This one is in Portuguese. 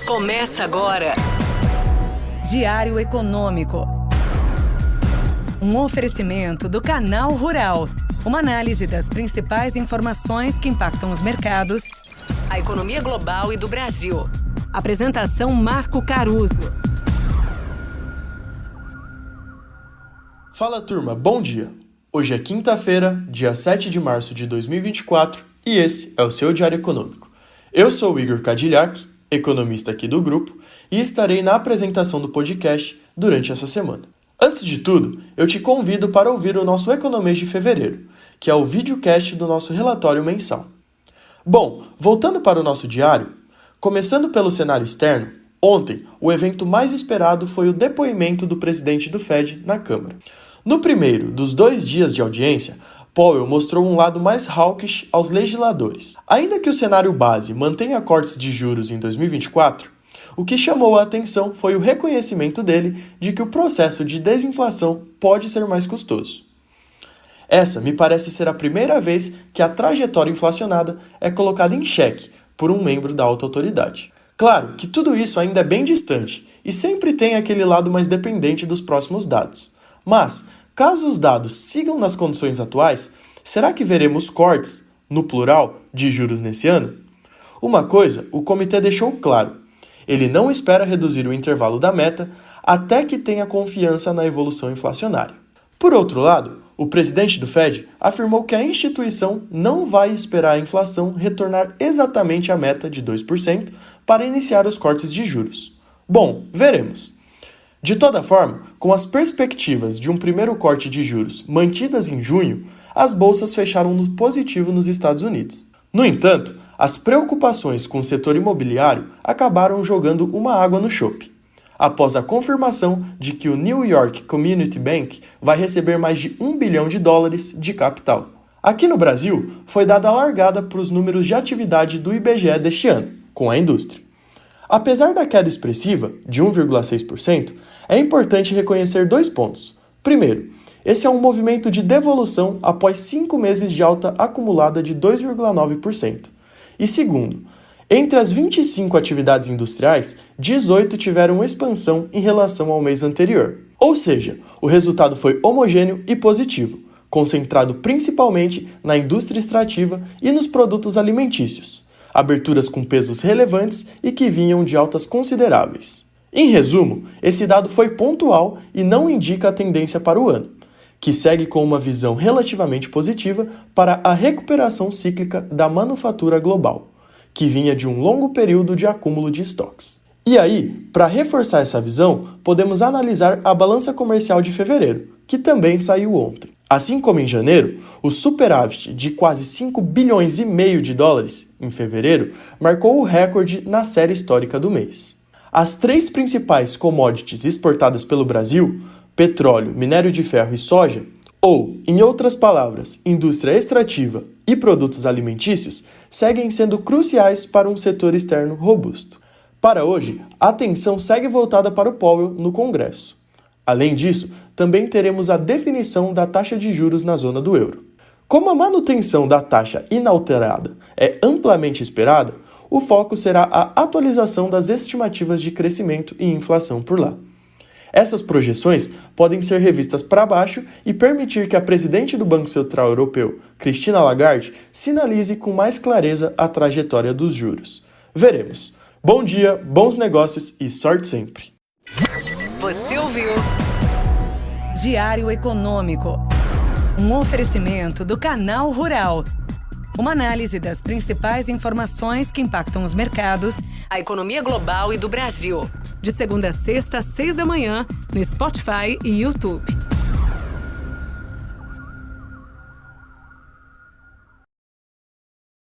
Começa agora. Diário Econômico. Um oferecimento do Canal Rural. Uma análise das principais informações que impactam os mercados, a economia global e do Brasil. Apresentação Marco Caruso. Fala, turma, bom dia. Hoje é quinta-feira, dia 7 de março de 2024, e esse é o seu Diário Econômico. Eu sou o Igor Cadillac, economista aqui do grupo, e estarei na apresentação do podcast durante essa semana. Antes de tudo, eu te convido para ouvir o nosso Economês de Fevereiro, que é o videocast do nosso relatório mensal. Bom, voltando para o nosso diário, começando pelo cenário externo, ontem o evento mais esperado foi o depoimento do presidente do Fed na Câmara. No primeiro dos 2 dias de audiência, Powell mostrou um lado mais hawkish aos legisladores. Ainda que o cenário base mantenha cortes de juros em 2024, o que chamou a atenção foi o reconhecimento dele de que o processo de desinflação pode ser mais custoso. Essa me parece ser a primeira vez que a trajetória inflacionada é colocada em xeque por um membro da alta autoridade. Claro que tudo isso ainda é bem distante e sempre tem aquele lado mais dependente dos próximos dados. Mas, caso os dados sigam nas condições atuais, será que veremos cortes, no plural, de juros nesse ano? Uma coisa o comitê deixou claro: ele não espera reduzir o intervalo da meta até que tenha confiança na evolução inflacionária. Por outro lado, o presidente do Fed afirmou que a instituição não vai esperar a inflação retornar exatamente à meta de 2% para iniciar os cortes de juros. Bom, veremos. De toda forma, com as perspectivas de um primeiro corte de juros mantidas em junho, as bolsas fecharam no positivo nos Estados Unidos. No entanto, as preocupações com o setor imobiliário acabaram jogando uma água no chope, após a confirmação de que o New York Community Bank vai receber mais de $1 bilhão de capital. Aqui no Brasil, foi dada a largada para os números de atividade do IBGE deste ano, com a indústria. Apesar da queda expressiva, de 1,6%, é importante reconhecer 2 pontos. Primeiro, esse é um movimento de devolução após 5 meses de alta acumulada de 2,9%. E segundo, entre as 25 atividades industriais, 18 tiveram expansão em relação ao mês anterior. Ou seja, o resultado foi homogêneo e positivo, concentrado principalmente na indústria extrativa e nos produtos alimentícios, aberturas com pesos relevantes e que vinham de altas consideráveis. Em resumo, esse dado foi pontual e não indica a tendência para o ano, que segue com uma visão relativamente positiva para a recuperação cíclica da manufatura global, que vinha de um longo período de acúmulo de estoques. E aí, para reforçar essa visão, podemos analisar a balança comercial de fevereiro, que também saiu ontem. Assim como em janeiro, o superávit de quase $5,5 bilhões em fevereiro marcou o recorde na série histórica do mês. As 3 principais commodities exportadas pelo Brasil, petróleo, minério de ferro e soja, ou, em outras palavras, indústria extrativa e produtos alimentícios, seguem sendo cruciais para um setor externo robusto. Para hoje, a atenção segue voltada para o Powell no Congresso. Além disso, também teremos a definição da taxa de juros na zona do euro. Como a manutenção da taxa inalterada é amplamente esperada, o foco será a atualização das estimativas de crescimento e inflação por lá. Essas projeções podem ser revistas para baixo e permitir que a presidente do Banco Central Europeu, Christine Lagarde, sinalize com mais clareza a trajetória dos juros. Veremos. Bom dia, bons negócios e sorte sempre! Você ouviu? Diário Econômico. Um oferecimento do Canal Rural. Uma análise das principais informações que impactam os mercados, A economia global e do Brasil. de segunda a sexta, às 6 da manhã, no Spotify e YouTube.